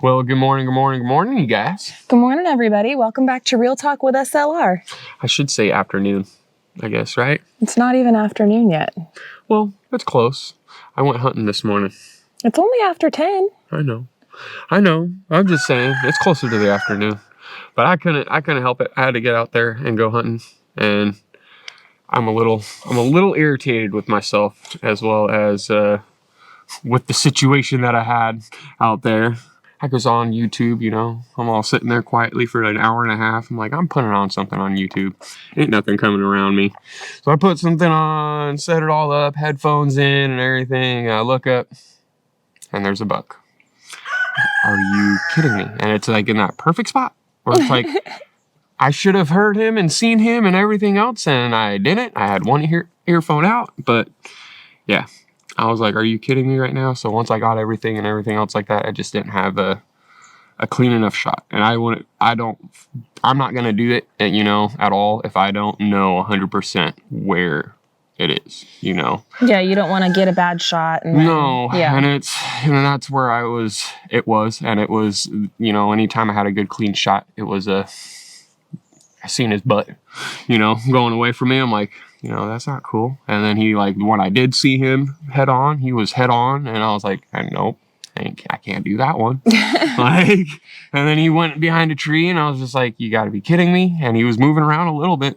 Well, good morning, you guys. Good morning, everybody. Welcome back to Real Talk with SLR. I should say afternoon, I guess, right? It's not even afternoon yet. Well, it's close. I went hunting this morning. It's only after 10. I know. I'm just saying, it's closer to the afternoon. But I couldn't help it. I had to get out there and go hunting, and I'm a little irritated with myself as well as with the situation that I had out there. I was on YouTube, I'm all sitting there quietly for an hour and a half. I'm like, I'm putting on something on YouTube. Ain't nothing coming around me. So I put something on, set it all up, headphones in and everything. I look up and there's a buck. Are you kidding me? And it's like in that perfect spot where it's like, I should have heard him and seen him and everything else, and I didn't. I had one earphone out, but yeah. I was like, are you kidding me right now? So once I got everything and everything else like that, I just didn't have a clean enough shot. And I'm not going to do it, at all if I don't know 100% where it is, Yeah, you don't want to get a bad shot. And that's where it was, anytime I had a good clean shot, it was I seen his butt, going away from me. I'm like, that's not cool. And then when I did see him head on, he was head on, and I was like, nope, I can't do that one. And then he went behind a tree, and I was just like, you got to be kidding me. And he was moving around a little bit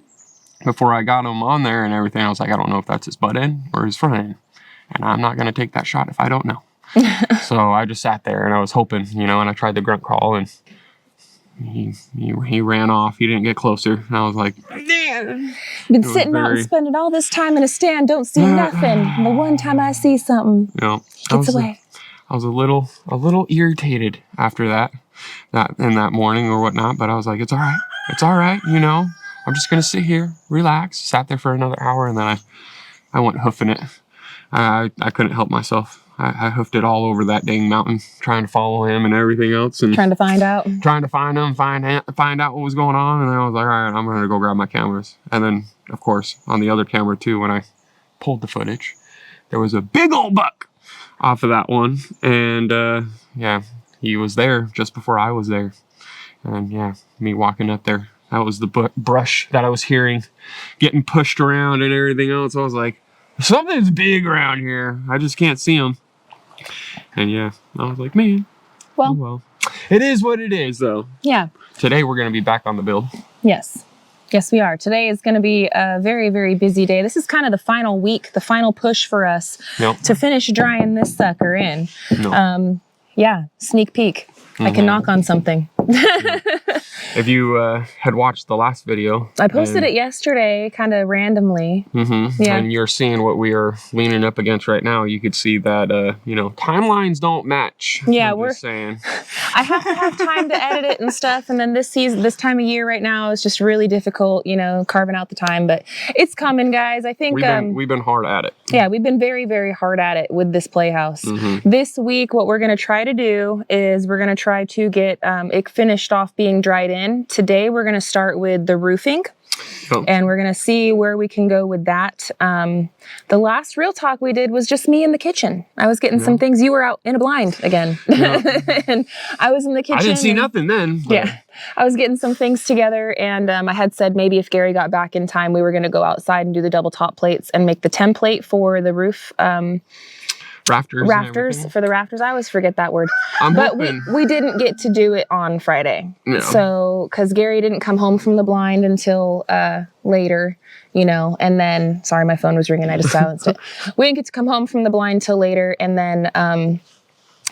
before I got him on there and everything. I was like, I don't know if that's his butt end or his front end, and I'm not going to take that shot if I don't know. So I just sat there, and I was hoping, and I tried the grunt call, and he ran off. He didn't get closer. And I was like, man. Been sitting out and spending all this time in a stand, don't see nothing. And the one time I see something, he gets away. I was a little irritated after that morning or whatnot, but I was like, it's all right. It's all right. I'm just going to sit here, relax. Sat there for another hour, and then I went hoofing it. I couldn't help myself. I hoofed it all over that dang mountain, trying to follow him and everything else, and trying to find find him, find out what was going on. And then I was like, all right, I'm gonna go grab my cameras. And then, of course, on the other camera too, when I pulled the footage, there was a big old buck off of that one, and he was there just before I was there. And me walking up there, that was the brush that I was hearing getting pushed around and everything else. I was like, something's big around here. I just can't see him. And I was like, man. Well, it is what it is, though. Yeah. Today we're going to be back on the build. Yes, we are. Today is going to be a very, very busy day. This is kind of the final week, the final push for us to finish drying this sucker in. Sneak peek. I can knock on something. If you had watched the last video. I posted it yesterday, kind of randomly. And you're seeing what we are leaning up against right now. You could see that, timelines don't match. Yeah, just saying. I have to have time to edit it and stuff. And then this time of year right now is just really difficult, carving out the time. But it's coming, guys. I think we've been hard at it. Yeah, we've been very, very hard at it with this Playhouse. This week, what we're going to try to do is we're going to try to get it finished off being dried in. Today, we're going to start with the roofing. And we're going to see where we can go with that. The last Real Talk we did was just me in the kitchen. I was getting some things. You were out in a blind again. And I was in the kitchen. I didn't see nothing then. But. Yeah. I was getting some things together, and I had said maybe if Gary got back in time, we were going to go outside and do the double top plates and make the template for the roof. Rafters for the rafters. I always forget that word. But we didn't get to do it on Friday. No. So, because Gary didn't come home from the blind until later, and then, sorry, my phone was ringing. I just silenced it. We didn't get to come home from the blind till later. And then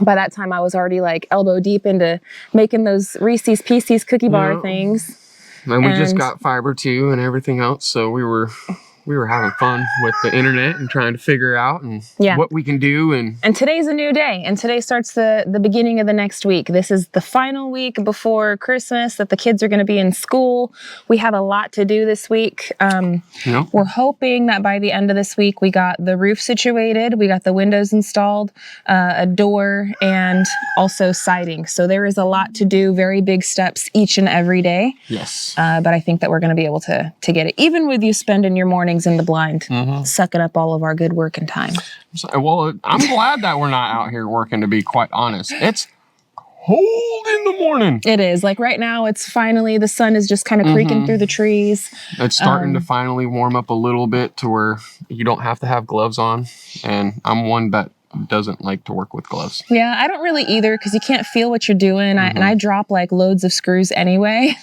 by that time I was already like elbow deep into making those Reese's Pieces cookie bar things. And we just got fiber too and everything else. So we were having fun with the internet and trying to figure out what we can do. And today's a new day. And today starts the beginning of the next week. This is the final week before Christmas that the kids are going to be in school. We have a lot to do this week. We're hoping that by the end of this week, we got the roof situated. We got the windows installed, a door, and also siding. So there is a lot to do, very big steps each and every day. Yes. But I think that we're going to be able to get it. Even with you spending your morning in the blind, sucking up all of our good work and time. Well, I'm glad that we're not out here working, to be quite honest. It's cold in the morning. It is. Like right now, it's finally, the sun is just kind of creaking through the trees. It's starting to finally warm up a little bit to where you don't have to have gloves on. And I'm one that doesn't like to work with gloves. Yeah, I don't really either because you can't feel what you're doing. And I drop like loads of screws anyway.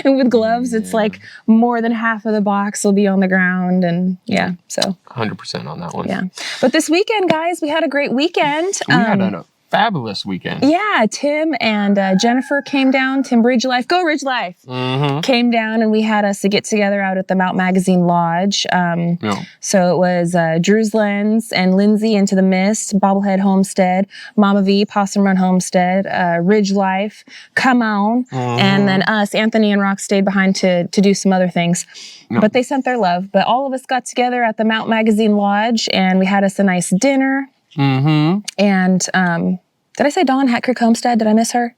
And with gloves, it's like more than half of the box will be on the ground. And yeah, so 100% on that one. Yeah. But this weekend, guys, we had a great weekend. We had a fabulous weekend. Yeah, Tim and Jennifer came down. Tim Ridge Life, go Ridge Life, came down, and we had us a get together out at the Mount Magazine Lodge. So it was Drew's Lens and Lindsay Into the Mist, Bobblehead Homestead, Mama V, Possum Run Homestead, Ridge Life, Come On, and then us, Anthony and Rock, stayed behind to do some other things. But they sent their love. But all of us got together at the Mount Magazine Lodge, and we had us a nice dinner. And did I say Dawn Hat Creek Homestead? Did I miss her?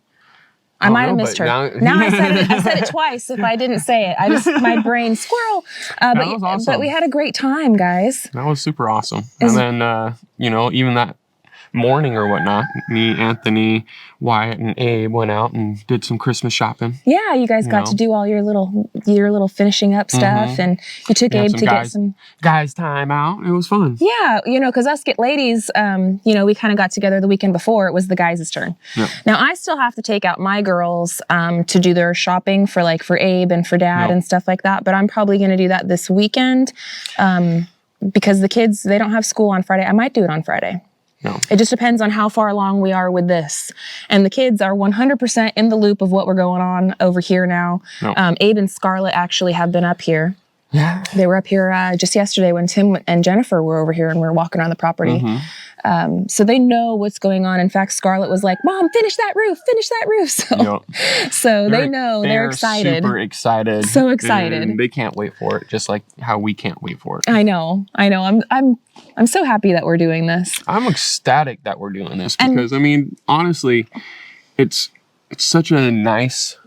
I might have missed her. Now I said it twice if I didn't say it. My brain squirrel. That was awesome. But we had a great time, guys. That was super awesome. And then, even that morning or whatnot, me, Anthony, Wyatt, and Abe went out and did some Christmas shopping. Yeah, you guys got to do all your little finishing up stuff, and you took Abe to get some guys time out. It was fun. Yeah, because us get ladies, we kind of got together the weekend before. It was the guys' turn. Yep. Now I still have to take out my girls to do their shopping for Abe and for Dad and stuff like that. But I'm probably going to do that this weekend because the kids, they don't have school on Friday. I might do it on Friday. No. It just depends on how far along we are with this. And the kids are 100% in the loop of what we're going on over here now. No. Abe and Scarlett actually have been up here. Yeah. They were up here just yesterday when Tim and Jennifer were over here and we were walking around the property. So they know what's going on. In fact, Scarlett was like, Mom, finish that roof. So they know, they're excited. Super excited. So excited. And they can't wait for it, just like how we can't wait for it. I know. I'm so happy that we're doing this. I'm ecstatic that we're doing this because, honestly, it's such a nice,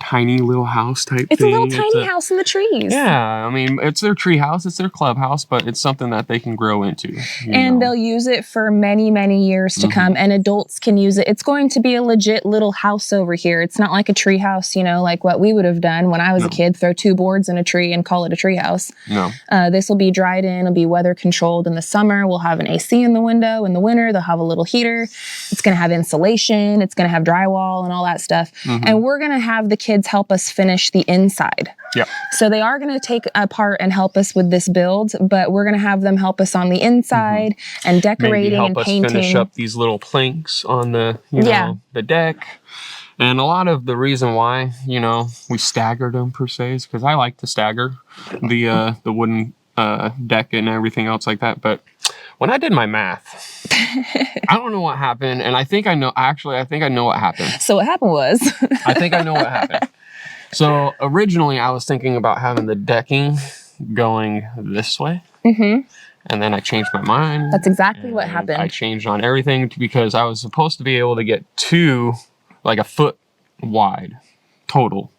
tiny little house type thing. It's a little tiny house in the trees. Yeah, it's their tree house, it's their clubhouse, but it's something that they can grow into. And they'll use it for many, many years to come, and adults can use it. It's going to be a legit little house over here. It's not like a tree house, like what we would have done when I was a kid, throw 2 boards in a tree and call it a tree house. No. This will be dried in, it'll be weather controlled in the summer. We'll have an AC in the window. In the winter, they'll have a little heater. It's going to have insulation. It's going to have drywall and all that stuff. And we're going to have the kids help us finish the inside. Yeah. So they are going to take apart and help us with this build, but we're going to have them help us on the inside and decorating and painting. Maybe help us finish up these little planks on the, the deck. And a lot of the reason why, we staggered them per se is because I like to stagger the wooden deck and everything else like that. But when I did my math, I don't know what happened. And I think I know what happened. So what happened was? I think I know what happened. So originally I was thinking about having the decking going this way. And then I changed my mind. That's exactly what happened. I changed on everything because I was supposed to be able to get 2, like a foot wide total.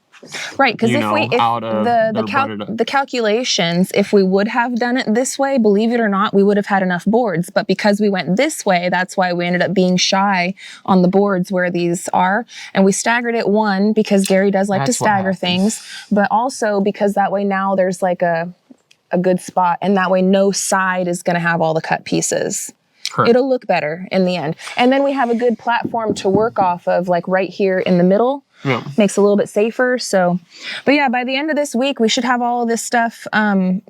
Right, because the calculations, if we would have done it this way, believe it or not, we would have had enough boards. But because we went this way, that's why we ended up being shy on the boards where these are. And we staggered it, one, because Gary does like to stagger things, but also because that way now there's like a good spot, and that way no side is going to have all the cut pieces. Correct. It'll look better in the end. And then we have a good platform to work off of, like right here in the middle. Yeah. Makes it a little bit safer. So, but yeah, by the end of this week, we should have all of this stuff done,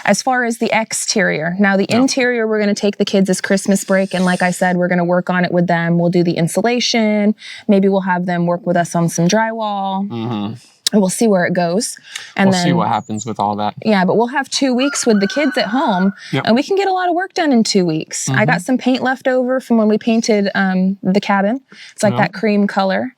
as far as the exterior. Now, the interior, we're going to take the kids as Christmas break. And like I said, we're going to work on it with them. We'll do the insulation. Maybe we'll have them work with us on some drywall. And we'll see where it goes. And we'll see what happens with all that. Yeah, but we'll have 2 weeks with the kids at home. And we can get a lot of work done in 2 weeks. I got some paint left over from when we painted the cabin. It's like that cream color.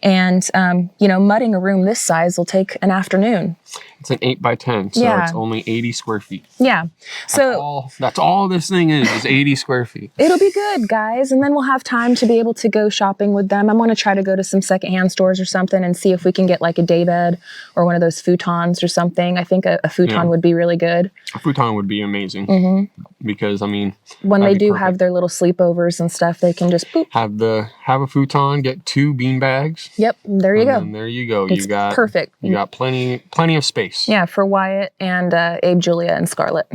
And, mudding a room this size will take an afternoon. It's an 8x10, so it's only 80 square feet. Yeah. So that's all this thing is 80 square feet. It'll be good, guys. And then we'll have time to be able to go shopping with them. I want to try to go to some secondhand stores or something and see if we can get like a daybed or one of those futons or something. I think a futon would be really good. A futon would be amazing because, I mean, when they do have their little sleepovers and stuff, they can just boop. Have a futon, get 2 bean bags. Yep, there you go. And there you go. It's you got perfect. You got plenty of space. Yeah, for Wyatt and Abe, Julia, and Scarlett.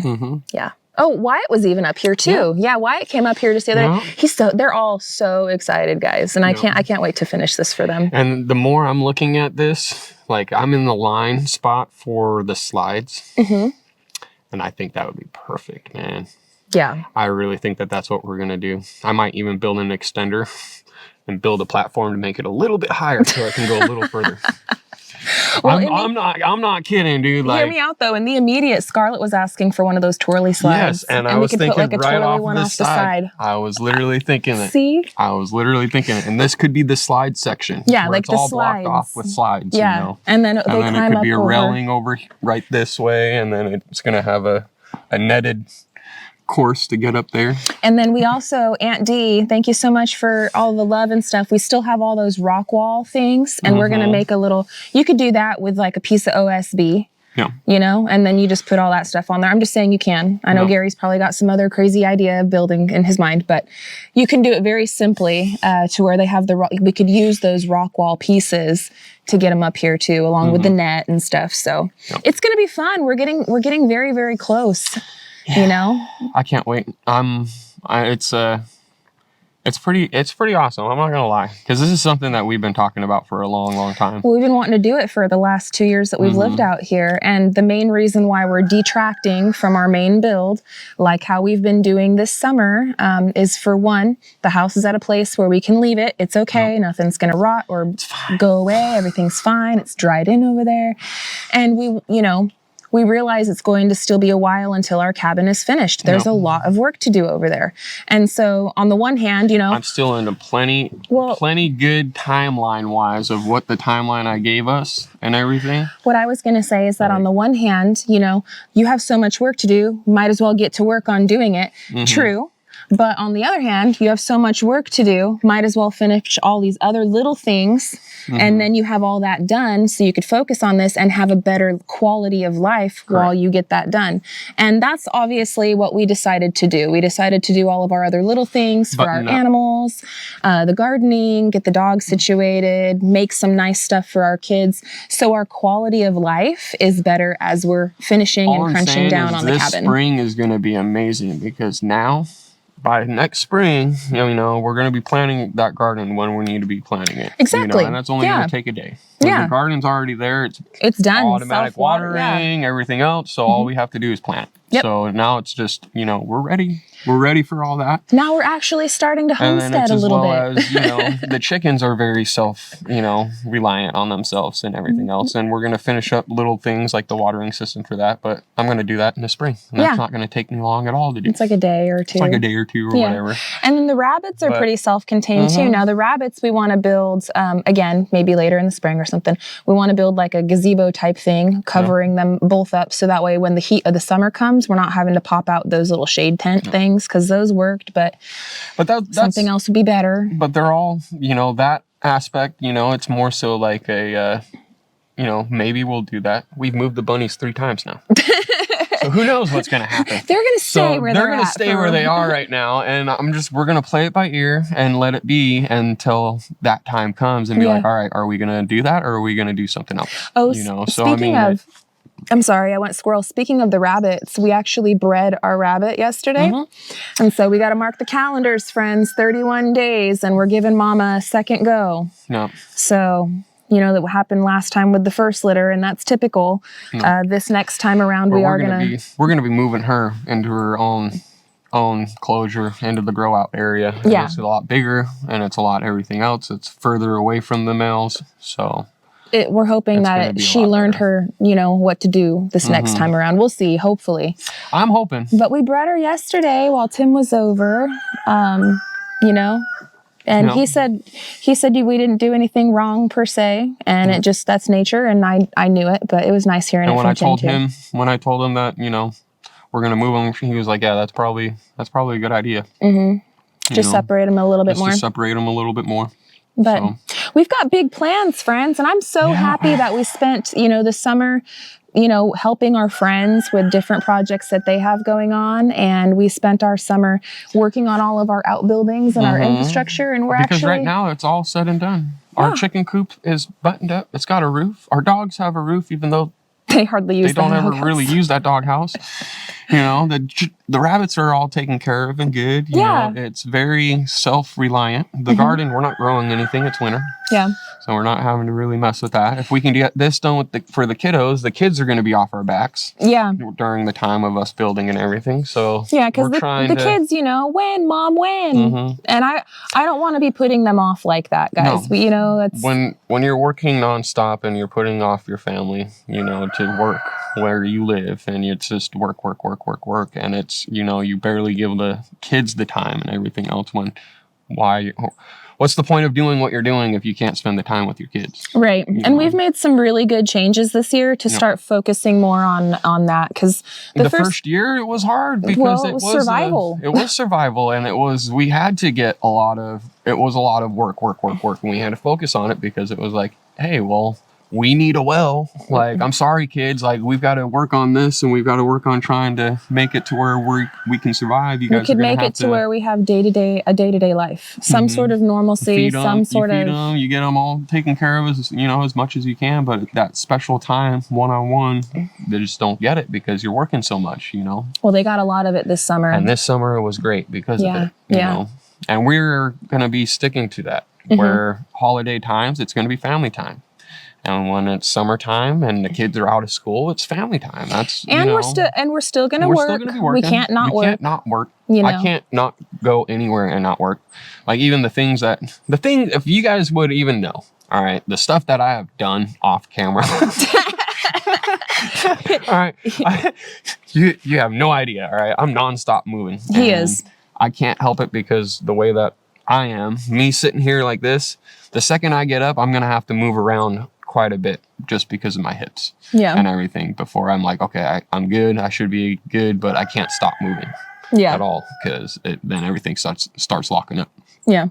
Yeah. Oh, Wyatt was even up here too. Yeah, Wyatt came up here just the other day. They're all so excited, guys, and I can't wait to finish this for them. And the more I'm looking at this, like I'm in the line spot for the slides, and I think that would be perfect, man. Yeah. I really think that's what we're gonna do. I might even build an extender and build a platform to make it a little bit higher so I can go a little further. Well, I'm not kidding, dude. Like, hear me out though. In the immediate, Scarlett was asking for one of those twirly slides. Yes, and I was thinking put like a right twirly off one the off the side. I was literally thinking it. See? I was literally thinking it. And this could be the slide section. Yeah, where like it's the all slides. blocked off with slides. Yeah, you know? and then it could be a railing over right this way, and then it's gonna have a netted course to get up there. And then we also, Aunt Dee, thank you so much for all the love and stuff. We still have all those rock wall things, and we're gonna make a little. You could do that with like a piece of OSB. Yeah. You know, and then you just put all that stuff on there. I'm just saying you can. I know Gary's probably got some other crazy idea of building in his mind, but you can do it very simply to where they have we could use those rock wall pieces to get them up here too, along with the net and stuff. So it's going to be fun. We're getting very, very close. You know, I can't wait. It's pretty awesome. I'm not gonna lie, because this is something that we've been talking about for a long, long time. Well, we've been wanting to do it for the last 2 years that we've lived out here, and the main reason why we're detracting from our main build, like how we've been doing this summer, is for one, the house is at a place where we can leave it. It's okay. Nothing's gonna rot or go away. Everything's fine. It's dried in over there, and we realize it's going to still be a while until our cabin is finished. There's a lot of work to do over there. And so on the one hand, I'm still into plenty good timeline wise of what the timeline I gave us and everything. What I was going to say is that on the one hand, you have so much work to do, might as well get to work on doing it. True. But on the other hand, you have so much work to do, might as well finish all these other little things. And then you have all that done so you could focus on this and have a better quality of life while you get that done. And that's obviously what we decided to do. We decided to do all of our other little things for our animals, the gardening, get the dogs situated, make some nice stuff for our kids. So our quality of life is better as we're finishing and crunching down on the cabin. This spring is going to be amazing because now, by next spring, we're going to be planting that garden when we need to be planting it. Exactly. And that's only going to take a day. Yeah. The garden's already there. It's done. Automatic watering, everything else. So all we have to do is plant. Yep. So now it's just, we're ready. We're ready for all that. Now we're actually starting to homestead a little bit. As well as, the chickens are very reliant on themselves and everything else. And we're going to finish up little things like the watering system for that. But I'm going to do that in the spring. And that's not going to take me long at all to do. It's like a day or two. It's like a day or two or whatever. And then the rabbits are pretty self-contained too. Now the rabbits we want to build, again, maybe later in the spring or something, we want to build like a gazebo type thing, covering them both up. So that way when the heat of the summer comes, we're not having to pop out those little shade tent things, because those worked, but that's something else would be better. But they're all, that aspect, it's more so like a, maybe we'll do that. We've moved the bunnies 3 times now. So who knows what's going to happen? They're going to stay where they're at. Where they are right now. And we're going to play it by ear and let it be until that time comes and be like, all right, are we going to do that or are we going to do something else? Oh, speaking of, I'm sorry, I went squirrel. Speaking of the rabbits, we actually bred our rabbit yesterday. And so we got to mark the calendars, friends, 31 days, and we're giving Mama a second go. No. So, that happened last time with the first litter, and that's typical. This next time around, we're going to be moving her into her own closure, into the grow out area. Yeah. It's a lot bigger, and it's a lot everything else. It's further away from the males, so... we're hoping that she learned her, what to do this next time around. We'll see, hopefully. I'm And he said we didn't do anything wrong per se, and it just, that's nature, and I knew it, but it was nice hearing it from Tim too. When I told him that, we're gonna move him, he was like, yeah, that's probably a good idea. Just separate them a little bit more. Just separate them a little bit more. But we've got big plans, friends, and I'm so happy that we spent, the summer, helping our friends with different projects that they have going on. And we spent our summer working on all of our outbuildings and our infrastructure. And because right now it's all said and done. Our chicken coop is buttoned up. It's got a roof. Our dogs have a roof, even though they hardly use. They don't ever really use that doghouse. The rabbits are all taken care of and good. You know, it's very self-reliant. The garden, we're not growing anything. It's winter. Yeah. So we're not having to really mess with that. If we can get this done for the kiddos, the kids are going to be off our backs. Yeah. During the time of us building and everything. So because the kids, when, Mom, when? And I don't want to be putting them off like that, guys. No. That's when you're working nonstop and you're putting off your family, to work where you live, and it's just work, and it's you barely give the kids the time and everything else. What's the point of doing what you're doing if you can't spend the time with your kids? Right. And we've made some really good changes this year to start focusing more on that, because the first year it was hard because it was survival. It was survival, and we had to get a lot of work, and we had to focus on it because it was like, hey, well, we need a well. Like, I'm sorry, kids. Like, we've got to work on this, and we've got to work on trying to make it to where we can survive. You guys could make it to where we have a day-to-day life, some sort of normalcy, you feed them, you get them all taken care of as much as you can. But that special time, one-on-one, they just don't get it because you're working so much. Well, they got a lot of it this summer, and this summer it was great because of it. You know? And we're gonna be sticking to that. Where holiday times, it's gonna be family time. And when it's summertime and the kids are out of school, it's family time. We're still going to work. We can't not work. I can't not go anywhere and not work. Like, even if you guys would even know, all right, the stuff that I have done off camera. All right. You have no idea. All right. I'm nonstop moving. He is. I can't help it because the way that I am, me sitting here like this, the second I get up, I'm going to have to move around quite a bit just because of my hips and everything before I'm like, okay, I'm good. I should be good, but I can't stop moving at all because then everything starts locking up. Yeah.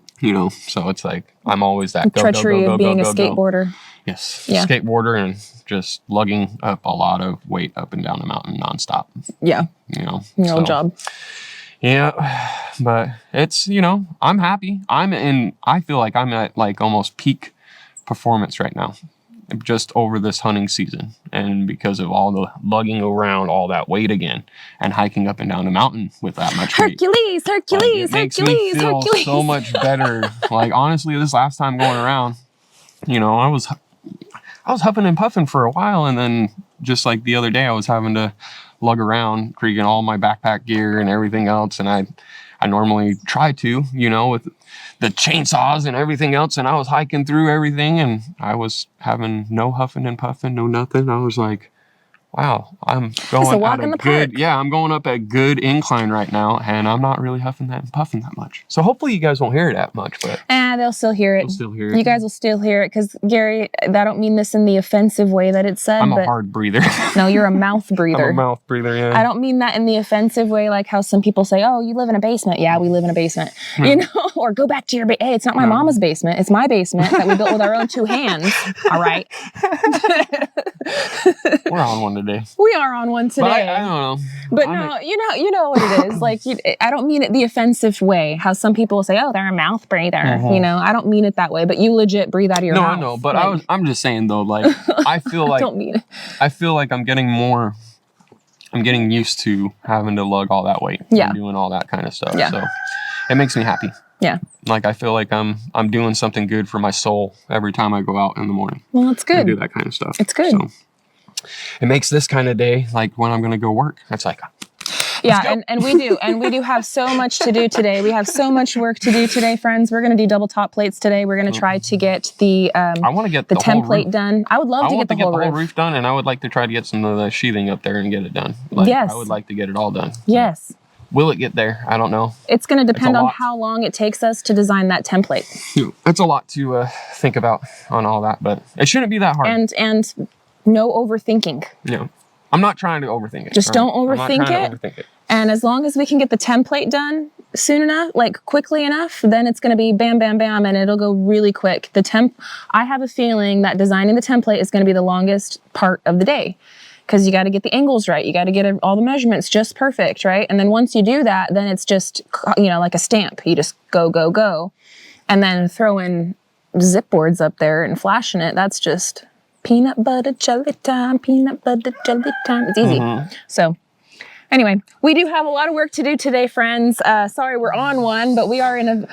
So it's like, I'm always that treachery of being a skateboarder. Yes. Yeah. Skateboarder and just lugging up a lot of weight up and down the mountain nonstop. Yeah. Your old job. Yeah. But it's, I'm happy. I feel like I'm at like almost peak performance right now. Just over this hunting season, and because of all the lugging around all that weight again and hiking up and down the mountain with that much weight. Hercules, makes me feel so much better. Like, honestly, this last time going around, I was huffing and puffing for a while, and then just like the other day, I was having to lug around, creaking all my backpack gear and everything else, and I normally try to, with the chainsaws and everything else, and I was hiking through everything, and I was having no huffing and puffing, no nothing. I was like, wow, I'm going I'm going up a good incline right now, and I'm not really huffing that and puffing that much. So hopefully you guys won't hear it that much, but they'll still hear it. You guys will still hear it, because Gary, I don't mean this in the offensive way that it's said. I'm a hard breather. No, you're a mouth breather. I'm a mouth breather, yeah. I don't mean that in the offensive way, like how some people say, oh, you live in a basement. Yeah, we live in a basement. Or go back to your hey, it's not my mama's basement. It's my basement that we built with our own 2 hands. All right. We're on one today. We are on one today. But I don't know. But you know what it is. Like, I don't mean it the offensive way. How some people say, "Oh, they're a mouth breather." I don't mean it that way. But you legit breathe out of your mouth. No, I know. But like, I'm just saying though. Like, I feel like don't mean it. I feel like I'm getting used to having to lug all that weight. And doing all that kind of stuff. Yeah. So it makes me happy. Yeah. Like, I feel like I'm doing something good for my soul every time I go out in the morning. Well, it's good. I do that kind of stuff. It's good. So it makes this kind of day, like when I'm going to go work, it's like, and we do have so much to do today. We have so much work to do today, friends. We're going to do double top plates today. We're going to try to get the I want to get the template done. I would love to get the whole roof done, and I would like to try to get some of the sheathing up there and get it done. Like, yes. I would like to get it all done. Yes. Will it get there? I don't know. It's going to depend on how long it takes us to design that template. It's a lot to think about on all that, but it shouldn't be that hard. And no overthinking. No, I'm not trying to overthink it. Just don't overthink it. And as long as we can get the template done soon enough, like quickly enough, then it's going to be bam, bam, bam, and it'll go really quick. I have a feeling that designing the template is going to be the longest part of the day. Because you got to get the angles right. You got to get all the measurements just perfect, right? And then once you do that, then it's just, like a stamp. You just go, go, go. And then throwing zip boards up there and flashing it, that's just peanut butter jelly time, peanut butter jelly time. It's easy. So anyway, we do have a lot of work to do today, friends. Sorry we're on one, but I'm in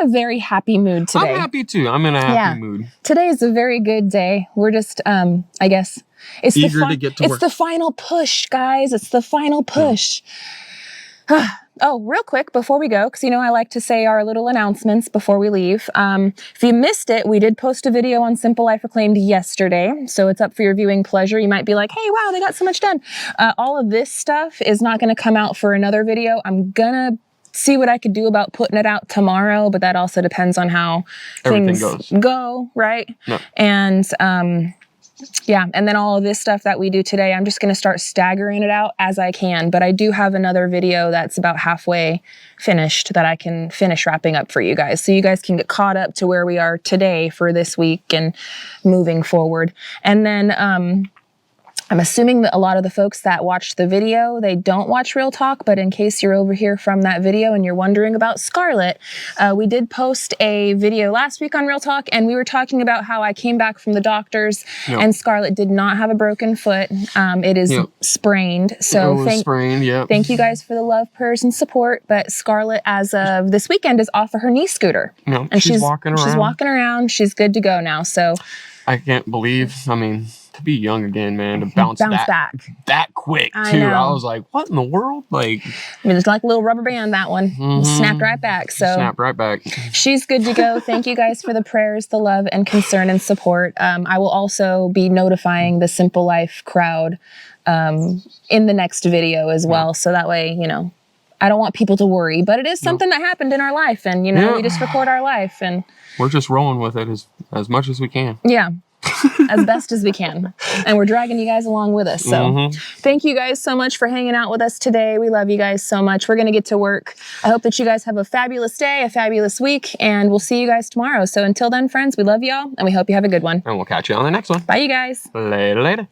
a very happy mood today. I'm happy too. I'm in a happy mood. Today is a very good day. We're just, I guess, it's eager to get to work. It's the final push, guys. It's the final push. Oh, real quick before we go, because I like to say our little announcements before we leave. If you missed it, we did post a video on Simple Life Reclaimed yesterday, so it's up for your viewing pleasure. You might be like, hey, wow, they got so much done. All of this stuff is not going to come out for another video. I'm going to see what I could do about putting it out tomorrow, but that also depends on how things go, right? No. And yeah, and then all of this stuff that we do today, I'm just going to start staggering it out as I can. But I do have another video that's about halfway finished that I can finish wrapping up for you guys. So you guys can get caught up to where we are today for this week and moving forward. And then I'm assuming that a lot of the folks that watched the video, they don't watch Real Talk, but in case you're over here from that video and you're wondering about Scarlett, we did post a video last week on Real Talk, and we were talking about how I came back from the doctors, and Scarlett did not have a broken foot. It is sprained. So thank you guys for the love, prayers, and support. But Scarlett, as of this weekend, is off of her knee scooter. No, and she's walking around. She's walking around. She's good to go now. So I can't believe, to be young again, man, to bounce back that quick too. I was like, what in the world? It's like a little rubber band, that one. Snapped right back. So snapped right back. She's good to go. Thank you guys for the prayers, the love, and concern and support. I will also be notifying the Simple Life crowd in the next video as well. So that way, I don't want people to worry, but it is something that happened in our life, and we just record our life, and we're just rolling with it as much as we can. Yeah. As best as we can. And we're dragging you guys along with us. So thank you guys so much for hanging out with us today. We love you guys so much. We're going to get to work. I hope that you guys have a fabulous day, a fabulous week, and we'll see you guys tomorrow. So until then, friends, we love y'all, and we hope you have a good one. And we'll catch you on the next one. Bye, you guys. Later.